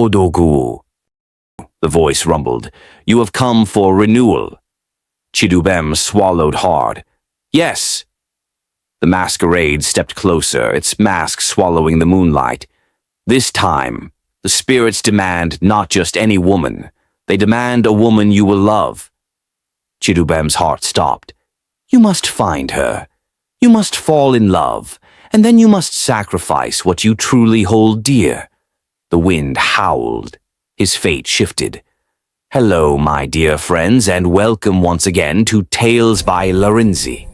Odogwu. The voice rumbled. You have come for renewal. Chidubem swallowed hard. Yes. The masquerade stepped closer, its mask swallowing the moonlight. This time, the spirits demand not just any woman. They demand a woman you will love. Chidubem's heart stopped. You must find her. You must fall in love, and then you must sacrifice what you truly hold dear. The wind howled. His fate shifted. Hello, my dear friends, and welcome once again to Tales by Larinzy.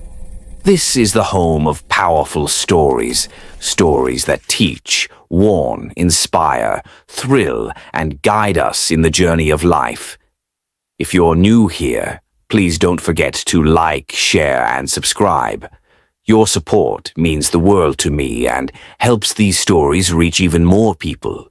This is the home of powerful stories, stories that teach, warn, inspire, thrill, and guide us in the journey of life. If you're new here, please don't forget to like, share, and subscribe. Your support means the world to me and helps these stories reach even more people.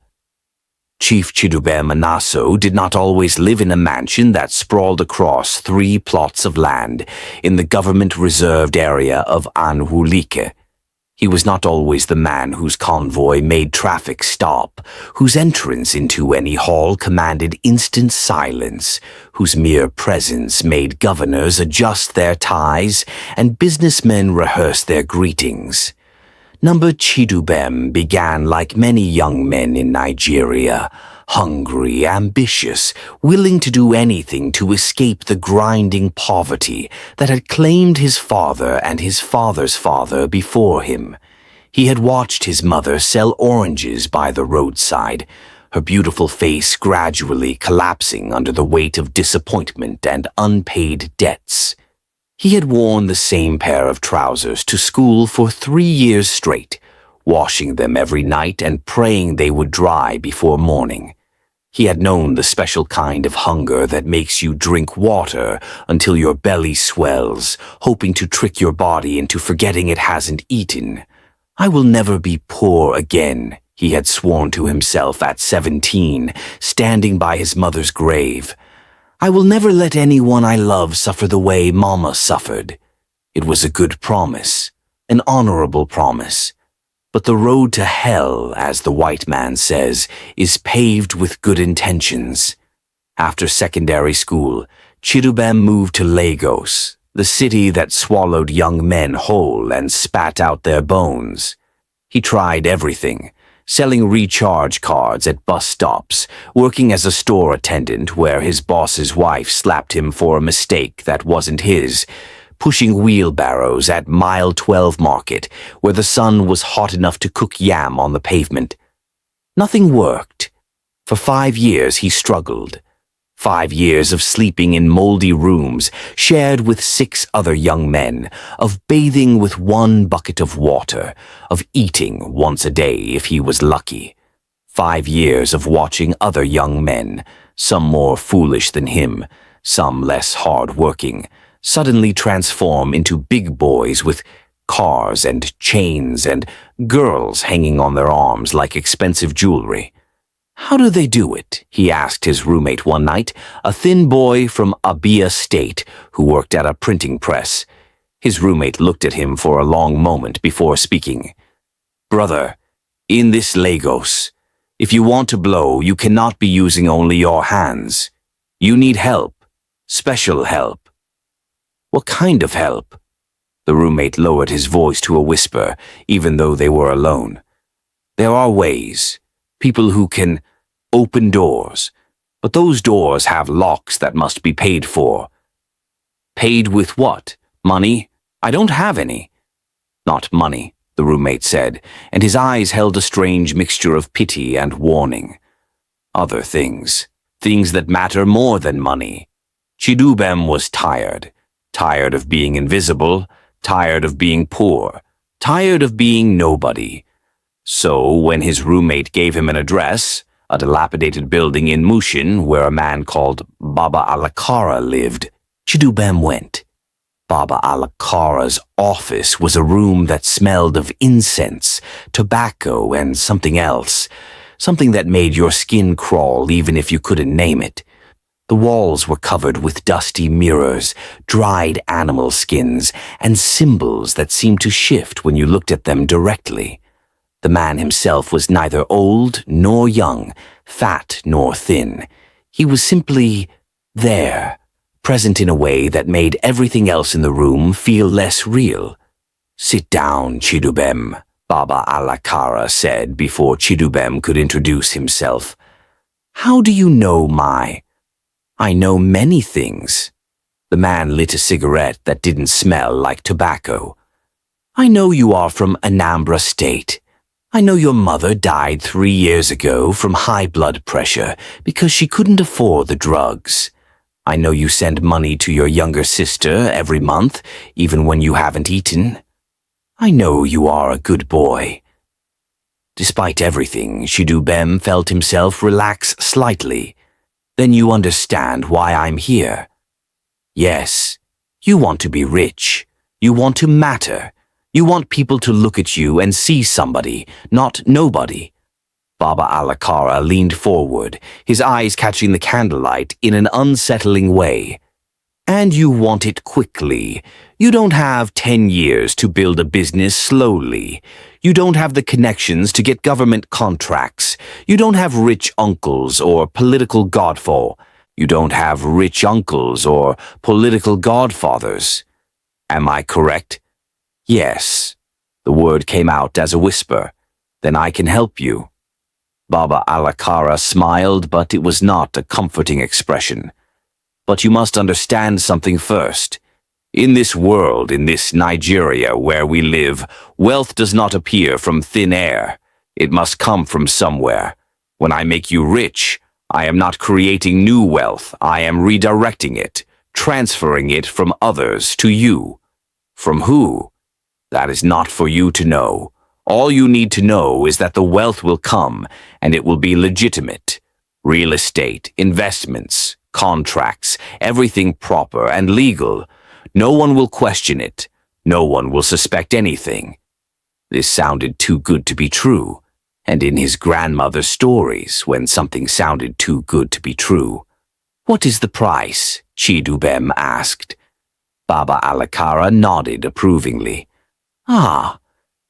Chief Chidubem Anaso did not always live in a mansion that sprawled across 3 plots of land in the government-reserved area of Onyinye. He was not always the man whose convoy made traffic stop, whose entrance into any hall commanded instant silence, whose mere presence made governors adjust their ties and businessmen rehearse their greetings. Number Chidubem began like many young men in Nigeria, hungry, ambitious, willing to do anything to escape the grinding poverty that had claimed his father and his father's father before him. He had watched his mother sell oranges by the roadside, her beautiful face gradually collapsing under the weight of disappointment and unpaid debts. He had worn the same pair of trousers to school for 3 years straight, washing them every night and praying they would dry before morning. He had known the special kind of hunger that makes you drink water until your belly swells, hoping to trick your body into forgetting it hasn't eaten. I will never be poor again, he had sworn to himself at 17, standing by his mother's grave. I will never let anyone I love suffer the way Mama suffered. It was a good promise, an honorable promise. But the road to hell, as the white man says, is paved with good intentions. After secondary school, Chidubem moved to Lagos, the city that swallowed young men whole and spat out their bones. He tried everything. Selling recharge cards at bus stops, working as a store attendant where his boss's wife slapped him for a mistake that wasn't his, pushing wheelbarrows at Mile 12 Market where the sun was hot enough to cook yam on the pavement. Nothing worked. For 5 years he struggled. 5 years of sleeping in moldy rooms shared with 6 other young men, of bathing with 1 bucket of water, of eating once a day if he was lucky. 5 years of watching other young men, some more foolish than him, some less hard-working, suddenly transform into big boys with cars and chains and girls hanging on their arms like expensive jewelry. How do they do it? He asked his roommate one night, a thin boy from Abia State who worked at a printing press. His roommate looked at him for a long moment before speaking. Brother, in this Lagos, if you want to blow, you cannot be using only your hands. You need help, special help. What kind of help? The roommate lowered his voice to a whisper, even though they were alone. There are ways. People who can open doors, but those doors have locks that must be paid for. Paid with what? Money? I don't have any. Not money, the roommate said, and his eyes held a strange mixture of pity and warning. Other things, things that matter more than money. Chidubem was tired. Tired of being invisible, tired of being poor, tired of being nobody. So, when his roommate gave him an address, a dilapidated building in Mushin where a man called Baba Alakara lived, Chidubem went. Baba Alakara's office was a room that smelled of incense, tobacco, and something else, something that made your skin crawl even if you couldn't name it. The walls were covered with dusty mirrors, dried animal skins, and symbols that seemed to shift when you looked at them directly. The man himself was neither old nor young, fat nor thin. He was simply there, present in a way that made everything else in the room feel less real. "Sit down, Chidubem," Baba Alakara said before Chidubem could introduce himself. "How do you know my—" "I know many things." The man lit a cigarette that didn't smell like tobacco. "I know you are from Anambra State. I know your mother died 3 years ago from high blood pressure because she couldn't afford the drugs. I know you send money to your younger sister every month, even when you haven't eaten. I know you are a good boy." Despite everything, Chidubem felt himself relax slightly. "Then you understand why I'm here. Yes, you want to be rich. You want to matter. You want people to look at you and see somebody, not nobody." Baba Alakara leaned forward, his eyes catching the candlelight in an unsettling way. "And you want it quickly. You don't have 10 years to build a business slowly. You don't have the connections to get government contracts. You don't have rich uncles or political godfathers. You don't have rich uncles or political godfathers. Am I correct?" "Yes." The word came out as a whisper. "Then I can help you." Baba Alakara smiled, but it was not a comforting expression. "But you must understand something first. In this world, in this Nigeria where we live, wealth does not appear from thin air. It must come from somewhere. When I make you rich, I am not creating new wealth. I am redirecting it, transferring it from others to you. From who? That is not for you to know. All you need to know is that the wealth will come, and it will be legitimate. Real estate, investments, contracts, everything proper and legal. No one will question it. No one will suspect anything." This sounded too good to be true, and in his grandmother's stories, when something sounded too good to be true. "What is the price?" Chidubem asked. Baba Alakara nodded approvingly. "Ah,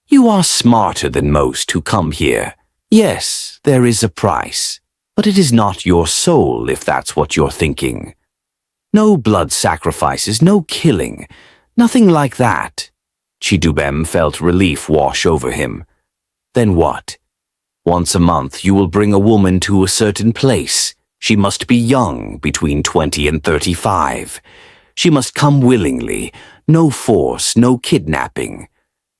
you are smarter than most who come here. Yes, there is a price, but it is not your soul if that's what you're thinking. No blood sacrifices, no killing, nothing like that." Chidubem felt relief wash over him. "Then what? Once a month you will bring a woman to a certain place. She must be young, between 20 and 35. She must come willingly, no force, no kidnapping.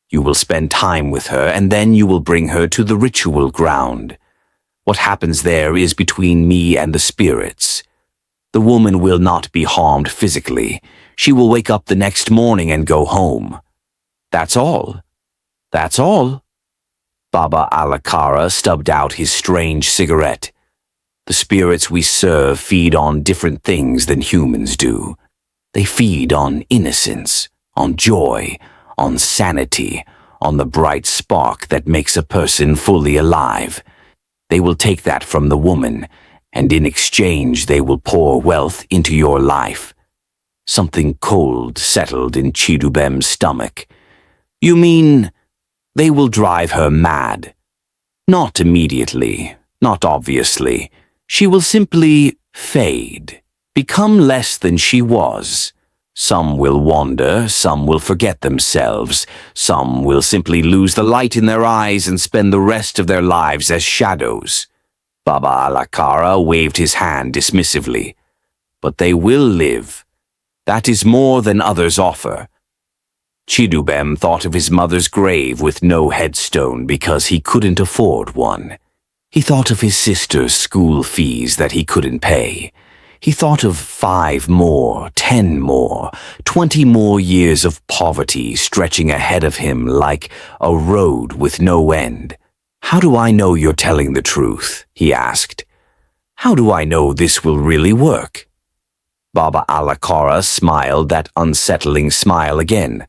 You will spend time with her, and then you will bring her to the ritual ground. What happens there is between me and the spirits. The woman will not be harmed physically. She will wake up the next morning and go home. That's all. That's all." Baba Alakara stubbed out his strange cigarette. "The spirits we serve feed on different things than humans do. They feed on innocence, on joy, on sanity, on the bright spark that makes a person fully alive. They will take that from the woman, and in exchange they will pour wealth into your life." Something cold settled in Chidubem's stomach. "You mean they will drive her mad?" "Not immediately, not obviously. She will simply fade, become less than she was. Some will wander, some will forget themselves, some will simply lose the light in their eyes and spend the rest of their lives as shadows." Baba Alakara waved his hand dismissively. "But they will live. That is more than others offer." Chidubem thought of his mother's grave with no headstone because he couldn't afford one. He thought of his sister's school fees that he couldn't pay. He thought of 5 more, 10 more, 20 more years of poverty stretching ahead of him like a road with no end. "How do I know you're telling the truth?" he asked. "How do I know this will really work?" Baba Alakara smiled that unsettling smile again.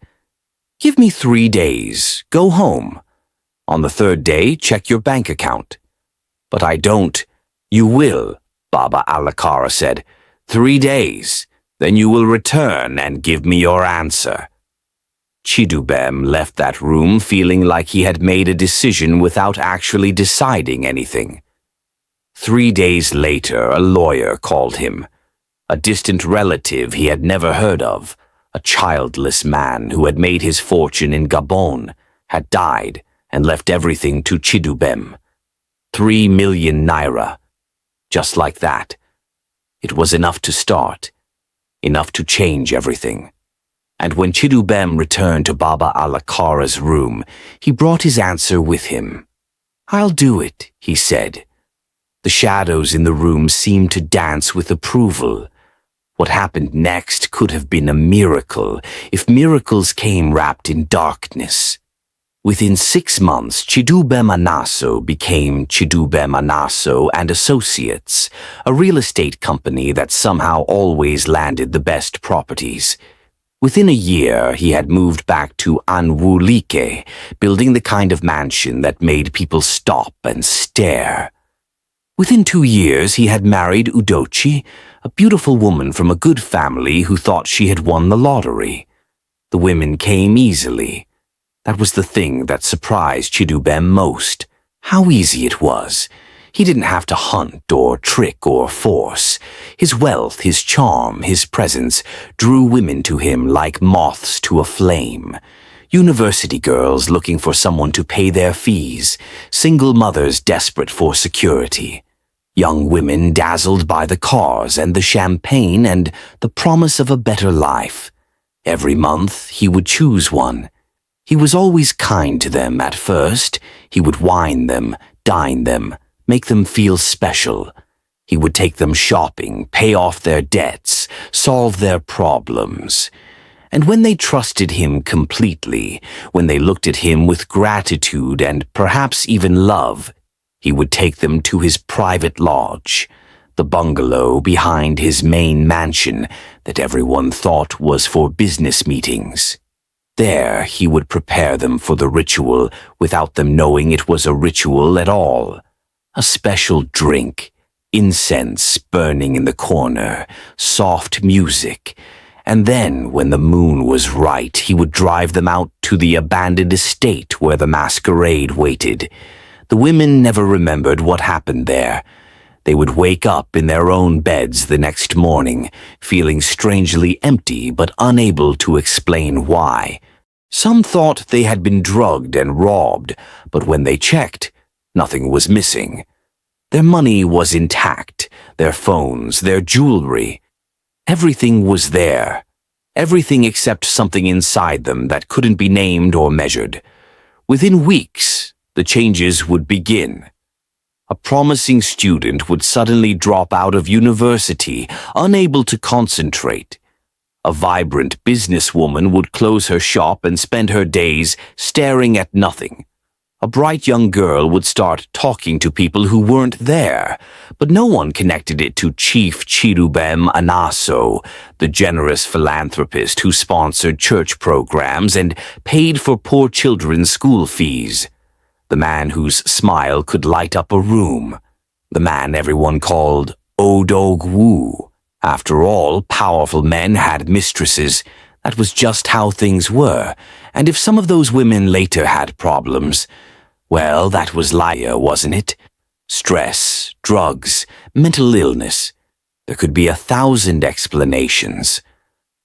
"Give me 3 days. Go home. On the 3rd day, check your bank account." "But I don't." "You will," Baba Alakara said. 3 days. Then you will return and give me your answer." Chidubem left that room feeling like he had made a decision without actually deciding anything. 3 days later, a lawyer called him. A distant relative he had never heard of, a childless man who had made his fortune in Gabon, had died and left everything to Chidubem. 3 million naira. Just like that. It was enough to start, enough to change everything. And when Chidubem returned to Baba Alakara's room, he brought his answer with him. "I'll do it," he said. The shadows in the room seemed to dance with approval. What happened next could have been a miracle, if miracles came wrapped in darkness. Within 6 months, Chidubem Anaso became Chidubem Anaso and Associates, a real estate company that somehow always landed the best properties. Within a year, he had moved back to Anwulike, building the kind of mansion that made people stop and stare. Within 2 years, he had married Udochi, a beautiful woman from a good family who thought she had won the lottery. The women came easily. That was the thing that surprised Chidubem most. How easy it was. He didn't have to hunt or trick or force. His wealth, his charm, his presence drew women to him like moths to a flame. University girls looking for someone to pay their fees, single mothers desperate for security, young women dazzled by the cars and the champagne and the promise of a better life. Every month he would choose one. He was always kind to them at first. He would wine them, dine them, make them feel special. He would take them shopping, pay off their debts, solve their problems. And when they trusted him completely, when they looked at him with gratitude and perhaps even love, he would take them to his private lodge, the bungalow behind his main mansion that everyone thought was for business meetings. There he would prepare them for the ritual without them knowing it was a ritual at all. A special drink, incense burning in the corner, soft music, and then, when the moon was right, he would drive them out to the abandoned estate where the masquerade waited. The women never remembered what happened there. They would wake up in their own beds the next morning, feeling strangely empty but unable to explain why. Some thought they had been drugged and robbed, but when they checked, nothing was missing. Their money was intact, their phones, their jewelry. Everything was there. Everything except something inside them that couldn't be named or measured. Within weeks, the changes would begin. A promising student would suddenly drop out of university, unable to concentrate. A vibrant businesswoman would close her shop and spend her days staring at nothing. A bright young girl would start talking to people who weren't there, but no one connected it to Chief Chidubem Anaso, the generous philanthropist who sponsored church programs and paid for poor children's school fees. The man whose smile could light up a room. The man everyone called Odògwූ. After all, powerful men had mistresses. That was just how things were. And if some of those women later had problems, well, that was liar, wasn't it? Stress, drugs, mental illness. There could be 1,000 explanations.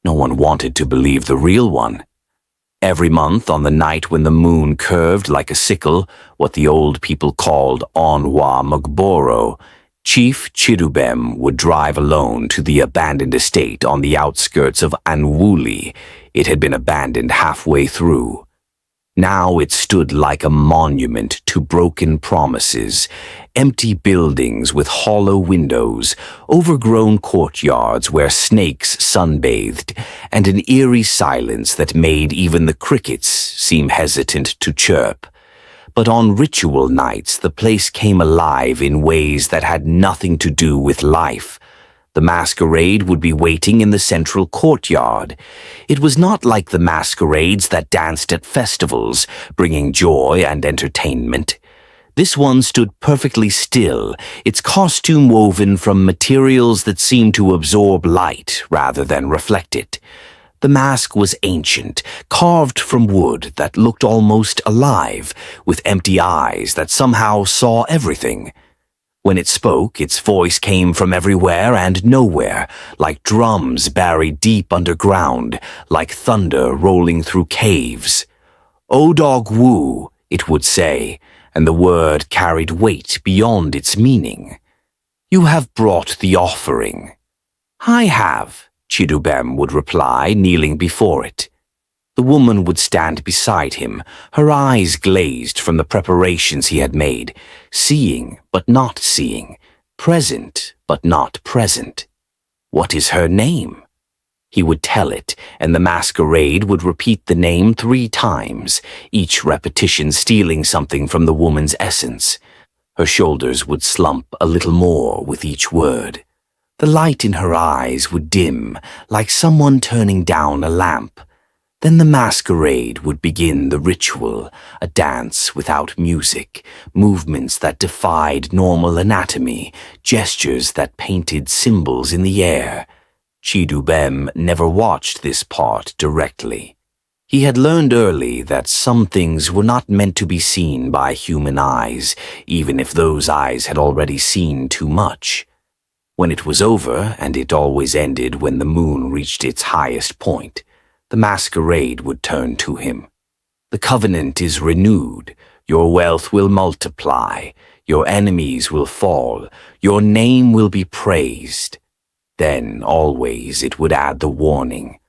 No one wanted to believe the real one. Every month, on the night when the moon curved like a sickle, what the old people called Onwa Mugboro, Chief Chidubem would drive alone to the abandoned estate on the outskirts of Anwuli. It had been abandoned halfway through. Now it stood like a monument to broken promises, empty buildings with hollow windows, overgrown courtyards where snakes sunbathed, and an eerie silence that made even the crickets seem hesitant to chirp. But on ritual nights, the place came alive in ways that had nothing to do with life. The masquerade would be waiting in the central courtyard. It was not like the masquerades that danced at festivals, bringing joy and entertainment. This one stood perfectly still, its costume woven from materials that seemed to absorb light rather than reflect it. The mask was ancient, carved from wood that looked almost alive, with empty eyes that somehow saw everything. When it spoke, its voice came from everywhere and nowhere, like drums buried deep underground, like thunder rolling through caves. "Odogwu," it would say, and the word carried weight beyond its meaning. "You have brought the offering." "I have," Chidubem would reply, kneeling before it. The woman would stand beside him, her eyes glazed from the preparations he had made, seeing but not seeing, present but not present. "What is her name?" He would tell it, and the masquerade would repeat the name 3 times, each repetition stealing something from the woman's essence. Her shoulders would slump a little more with each word. The light in her eyes would dim, like someone turning down a lamp. Then the masquerade would begin the ritual, a dance without music, movements that defied normal anatomy, gestures that painted symbols in the air. Chidubem never watched this part directly. He had learned early that some things were not meant to be seen by human eyes, even if those eyes had already seen too much. When it was over, and it always ended when the moon reached its highest point, the masquerade would turn to him. "The covenant is renewed. Your wealth will multiply. Your enemies will fall. Your name will be praised." Then always it would add the warning.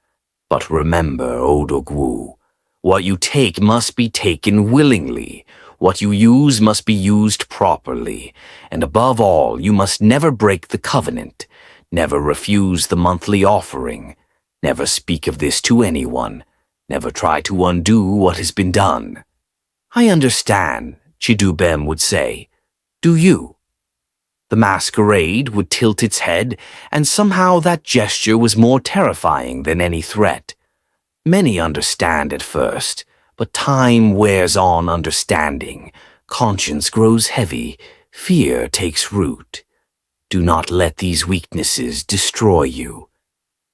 "But remember, Odogwu, what you take must be taken willingly. What you use must be used properly. And above all, you must never break the covenant. Never refuse the monthly offering. Never speak of this to anyone. Never try to undo what has been done." "I understand," Chidubem would say. "Do you?" The masquerade would tilt its head, and somehow that gesture was more terrifying than any threat. Many understand at first, but time wears on understanding. Conscience grows heavy. Fear takes root. Do not let these weaknesses destroy you.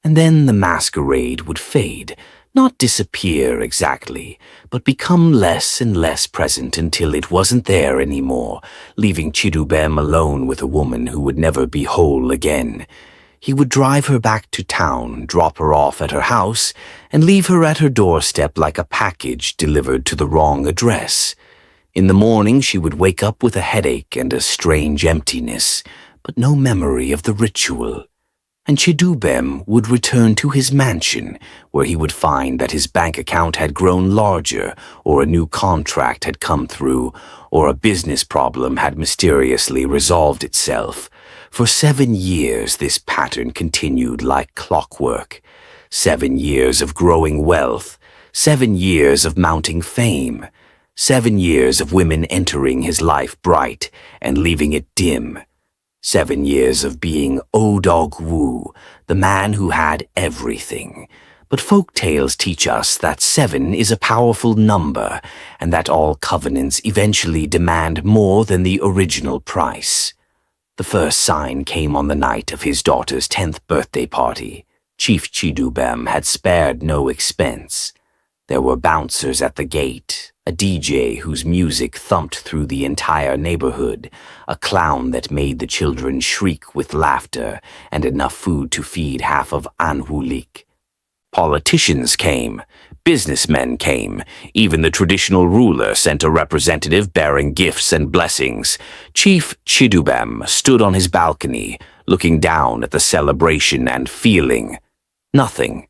And then the masquerade would fade, not disappear exactly, but become less and less present until it wasn't there anymore, leaving Chidubem alone with a woman who would never be whole again. He would drive her back to town, drop her off at her house, and leave her at her doorstep like a package delivered to the wrong address. In the morning she would wake up with a headache and a strange emptiness, but no memory of the ritual. And Chidubem would return to his mansion, where he would find that his bank account had grown larger, or a new contract had come through, or a business problem had mysteriously resolved itself. For 7 years this pattern continued like clockwork. 7 years of growing wealth, 7 years of mounting fame, 7 years of women entering his life bright and leaving it dim. 7 years of being Odogwu, the man who had everything. But folk tales teach us that 7 is a powerful number, and that all covenants eventually demand more than the original price. The first sign came on the night of his daughter's 10th birthday party. Chief Chidubem had spared no expense. There were bouncers at the gate, a DJ whose music thumped through the entire neighborhood, a clown that made the children shriek with laughter, and enough food to feed half of Anhulik. Politicians came, businessmen came, even the traditional ruler sent a representative bearing gifts and blessings. Chief Chidubem stood on his balcony, looking down at the celebration and feeling nothing.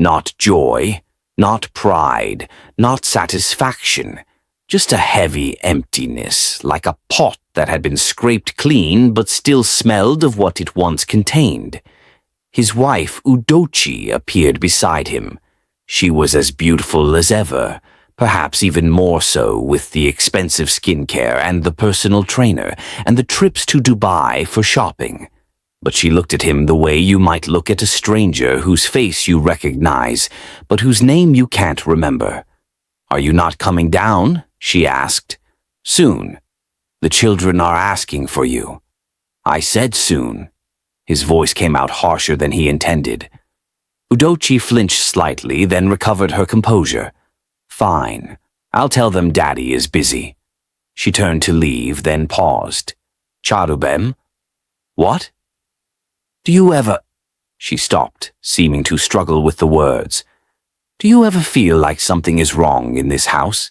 Not joy, not pride, not satisfaction, just a heavy emptiness, like a pot that had been scraped clean but still smelled of what it once contained. His wife Udochi appeared beside him. She was as beautiful as ever, perhaps even more so with the expensive skincare and the personal trainer and the trips to Dubai for shopping. But she looked at him the way you might look at a stranger whose face you recognize, but whose name you can't remember. "Are you not coming down?" she asked. "Soon. The children are asking for you." "I said soon." His voice came out harsher than he intended. Udochi flinched slightly, then recovered her composure. "Fine. I'll tell them Daddy is busy." She turned to leave, then paused. Chidubem? What? Do you ever... She stopped, seeming to struggle with the words. Do you ever feel like something is wrong in this house?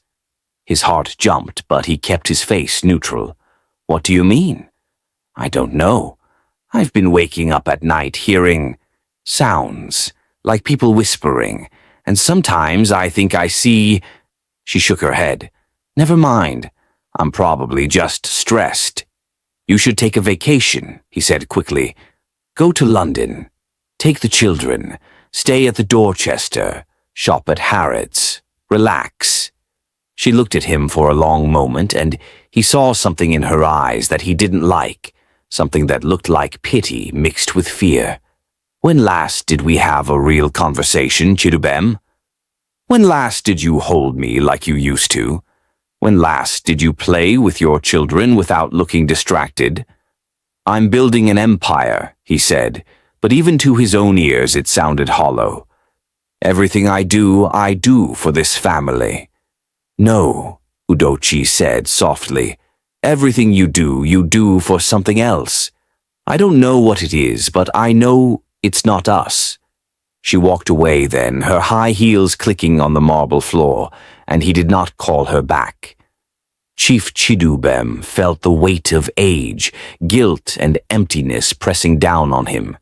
His heart jumped, but he kept his face neutral. What do you mean? I don't know. I've been waking up at night hearing sounds, like people whispering, and sometimes I think I see... She shook her head. Never mind. I'm probably just stressed. You should take a vacation, he said quickly. Go to London. Take the children. Stay at the Dorchester. Shop at Harrods. Relax. She looked at him for a long moment, and he saw something in her eyes that he didn't like, something that looked like pity mixed with fear. When last did we have a real conversation, Chidubem? When last did you hold me like you used to? When last did you play with your children without looking distracted? I'm building an empire, he said, but even to his own ears it sounded hollow. Everything I do for this family. No, Udochi said softly. Everything you do for something else. I don't know what it is, but I know it's not us. She walked away then, her high heels clicking on the marble floor, and he did not call her back. Chief Chidubem felt the weight of age, guilt, and emptiness pressing down on him.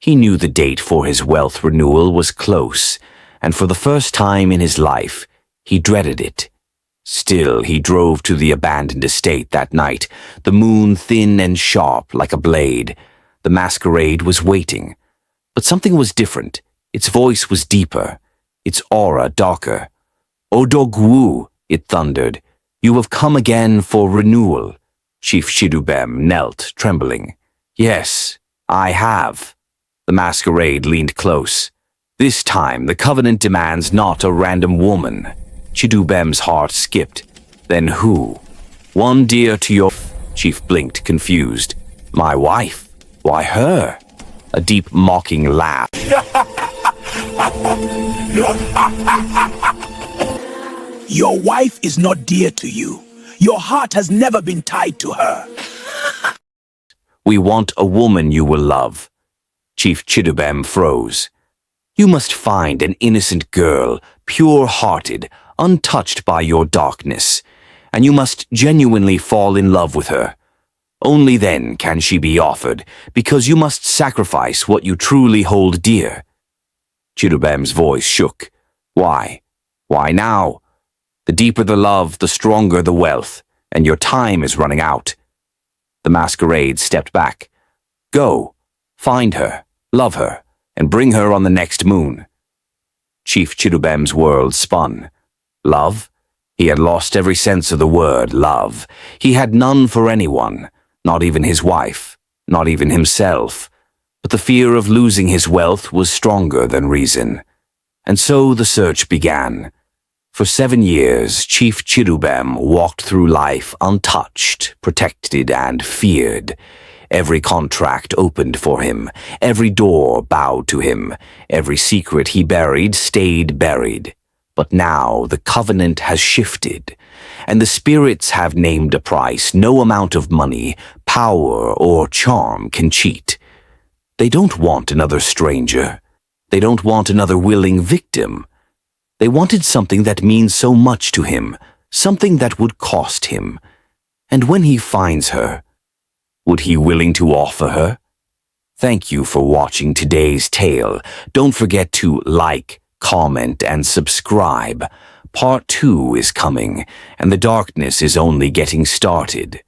He knew the date for his wealth renewal was close, and for the first time in his life, he dreaded it. Still, he drove to the abandoned estate that night, the moon thin and sharp like a blade. The masquerade was waiting. But something was different. Its voice was deeper, its aura darker. Odogwu, it thundered. You have come again for renewal. Chief Chidubem knelt, trembling. Yes, I have. The masquerade leaned close. This time, the covenant demands not a random woman. Chidubem's heart skipped. Then who? One dear to your... Chief blinked, confused. My wife? Why her? A deep, mocking laugh. Your wife is not dear to you. Your heart has never been tied to her. We want a woman you will love. Chief Chidubem froze. You must find an innocent girl, pure-hearted, untouched by your darkness, and you must genuinely fall in love with her. Only then can she be offered, because you must sacrifice what you truly hold dear. Chidubem's voice shook. Why? Why now? The deeper the love, the stronger the wealth, and your time is running out. The masquerade stepped back. Go, find her, love her, and bring her on the next moon. Chief Chidubem's world spun. Love? He had lost every sense of the word love. He had none for anyone, not even his wife, not even himself. But the fear of losing his wealth was stronger than reason. And so the search began. For 7 years, Chief Chidubem walked through life untouched, protected, and feared. Every contract opened for him, every door bowed to him, every secret he buried stayed buried. But now the covenant has shifted, and the spirits have named a price no amount of money, power, or charm can cheat. They don't want another stranger. They don't want another willing victim. They wanted something that means so much to him, something that would cost him. And when he finds her, would he willing to offer her? Thank you for watching today's tale. Don't forget to like, comment, and subscribe. Part 2 is coming, and the darkness is only getting started.